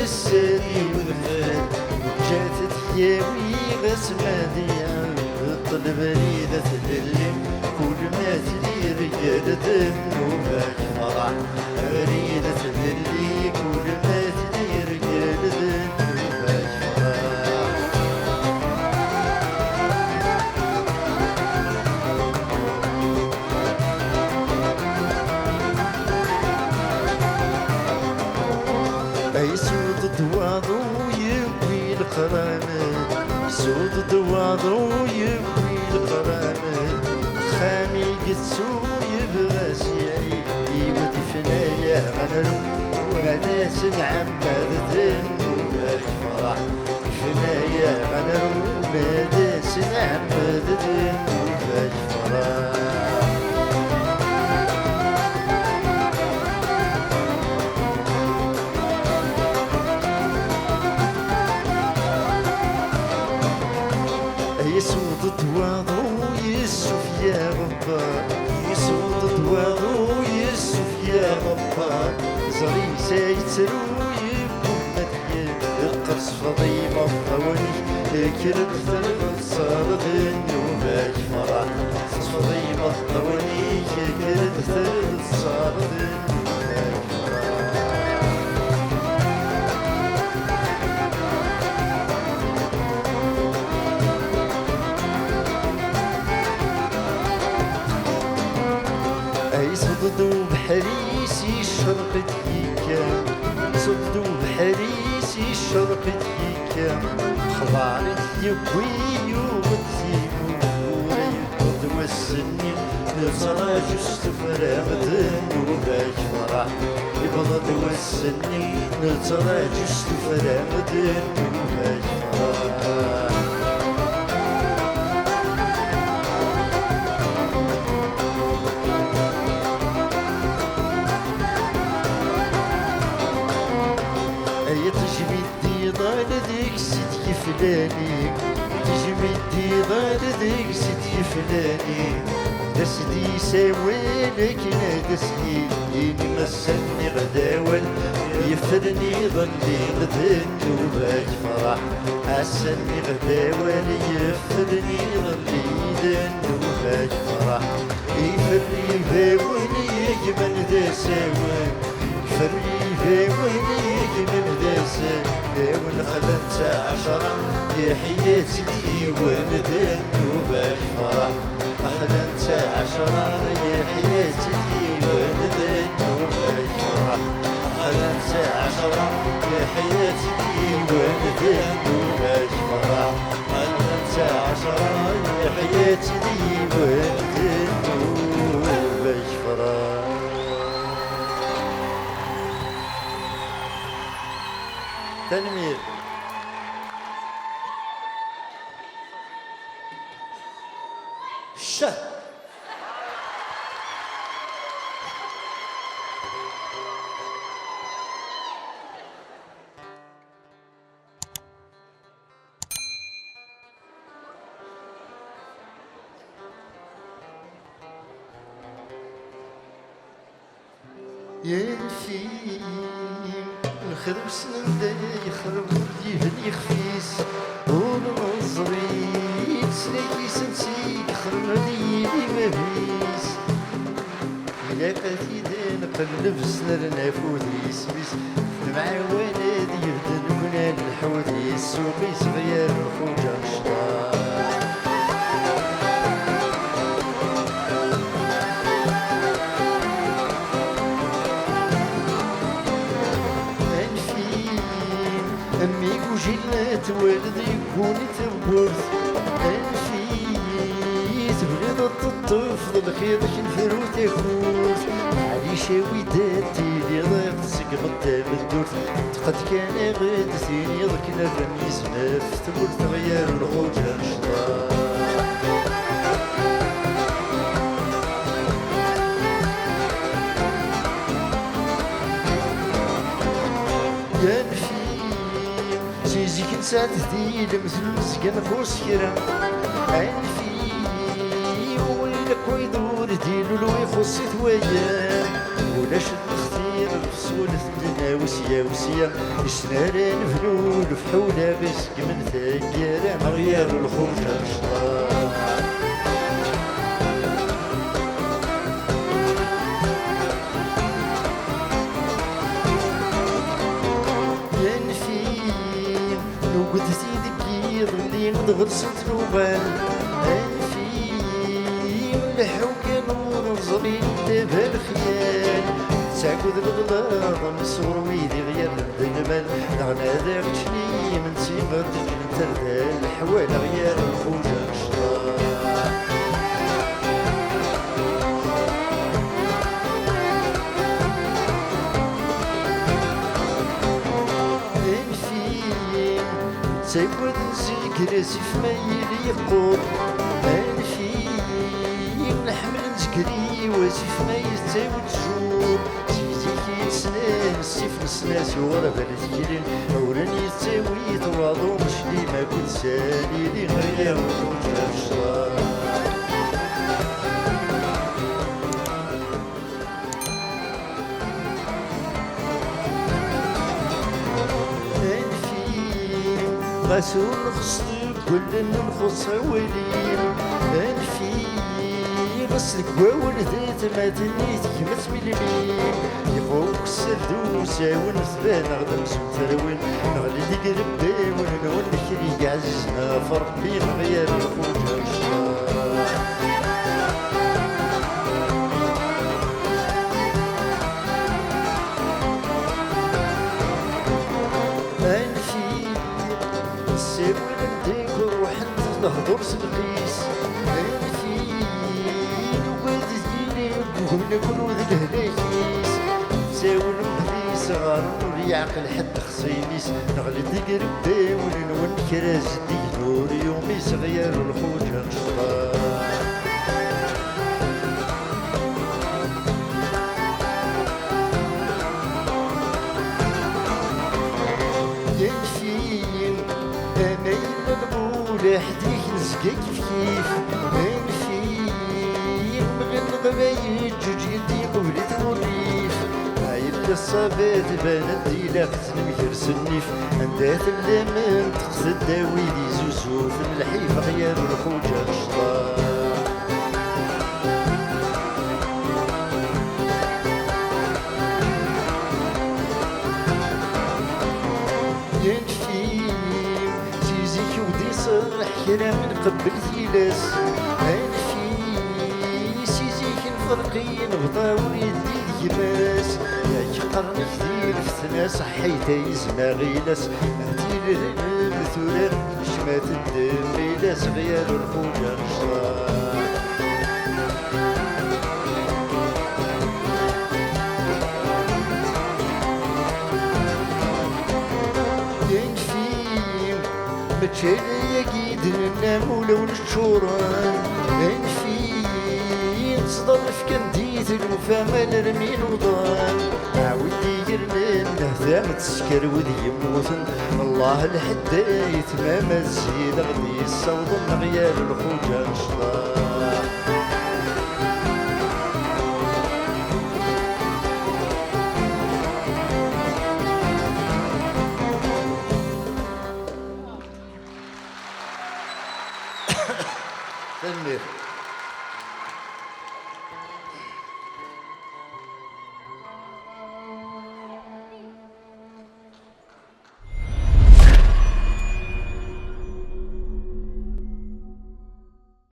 السادي والفات جاتت ياوي غسمادية الطلب ريدة تدلي كل ما تلي رجالة النوبة فرح ريدة تدلي كل ما تلي رجالة النوبة أي سود الدواضو يبوي القرامات سود الدواضو يبوي القرامات خامي قدسو يبغى سيعي يودي فنايا غنرو وناس نعمد ذنو باش فرح فنايا غنرو وناس نعمد ذنو باش فرح يسود الدواضو يسوف يا غبار يسود الدواضو يسوف يا غبار زري سايترو يبقوا مدين القرص فضيمة الطواني كرد ثلث صارت النوبة فرح فضيمة الطواني كرد ثلث صارت النوبة صددو بحريسي شرقت يكام صددو بحريسي شرقت يكام خضارت يبوي وغتيمو وريض والسني نصرا جست فراغد النوباش فرح يبضد والسني نصرا جست فراغد النوباش فرح فلاني تجمدي ضال ذيك ستي فلاني دسدي ساوالك نادسني إني مسني غداول يفرني ظلي غدن وباك فرح حسني غداول يفرني ظلي ذن وباك فرح يفرني فاول يجمل ذا ساوال يفرني فاول يجمل ذا ساوال ونخلت عشرة يا حياتي ديوان ذنوب الفرح أخلت عشرة يا حياتي ديوان ذنوب الفرح أخلت عشرة يا حياتي ديوان ذنوب الفرح أخلت عشرة يا حياتي ديوان ذنوب الفرح تنمير شه ينفي الخرب سنن دا يخرب يهني خفيس ونظري سلاكي سنسي يخرب ليلي مبيس إلا قاتي دا نقلب سنرنا فوديس بيس معاوانا ديردن كنا الحوديس سوقي صغير خوجا شطار جيلات والدي يكون تبورث أنفيت بلاد الطفل الخيط الفروت يفوت علي شاوي داتي لي ضيق تسقف قدام الدورت قد كان غد ثاني ضك الرميس نفت تقول تغير الخوجة شطار ساعات ذيل مثل مسكن خوش كرا عين فيه ويلك ويدور ديلو لو يخص ثويا ولاش التخطير سولة لنا وسيا وسيا يسنارين فنول فحولة بسك من ثقيرة غير الخوف الشطار ينفي نوقد سيدك يضلي نضغط ستروبان ينفي الحوكة نور الزبين دابا الخيال تعقد الغلاظ مسور ويدي غير الذنبال دغنا ذاك شني من سيغة تردى الحوال غير الخوجة الشطار تعقد نسيك راسف ما يليقو انفي نحمل نسكري واسف ما يستاود جور تيجي سنان السيف نسناس ورا بالثيرين اوران يستاوي تواضو مش لي ما كنت سالي لي غير وجه الشطار غسول خصني كل نخص وليم انفي غسلك واول ذات ما تنيت كما تملمين يفوق السردوس ونثبان غدا مسوتروين نغلي ديك ربي ونقول نكري عززنا فربي غير الخوجة الشطار سيب ولديك وحد نهضر سلقيس انفين وقاد زيني ونكون وذ الهلاكيس ساول مهديس غارون يعقل حد خصينيس نغلي ديك ربي وننون كراز دي نور يومي صغير الخوجة الشطار حديك نسقى كيف كيف انفي بغي الغبايل جوج يدي قبلت الريف عيل الصابات بانت ديلا ختن مكرس النيف عندها اللمن تقصد داويدي زوزو في الحيف غير الخوجة الشطار ينفي تيزيك ودي صرح كلام من قبل ثلاث انفي سيزيك الفرقين غطاو يدي الكباس ياك قرن كثير فتنا صحيته يزما غيلاس اهتي للعلم ثوران شمات الدم إلا صغير الخوجة الشطار متشالي اكيد ننام ولو نشوران انفي نصدرف كنديت الوفا ما نرمي الوضان عاودي يرنان نهثام تسكر وذي يموتن الله الحدايت ما مزيد غدي الصوض غير الخوجة الشطار تنمير